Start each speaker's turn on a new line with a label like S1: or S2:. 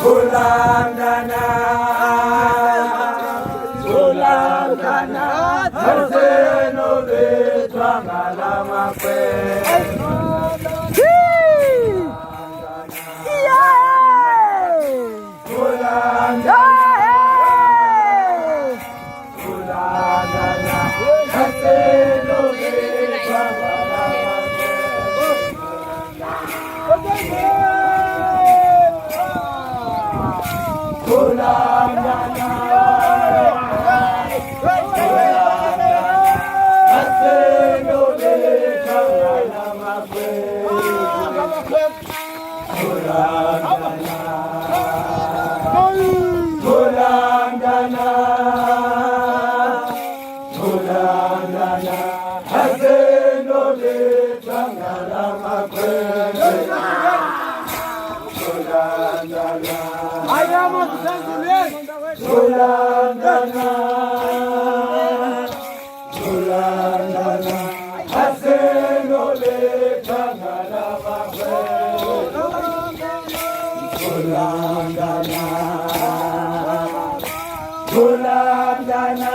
S1: Kulandana, kulandana, haseno betwangala makwe. Kulandana, kulandana, haseno betwangala makwe. Kulandana, kulandana, haseno le kangala makwe. Kulandana, kulandana.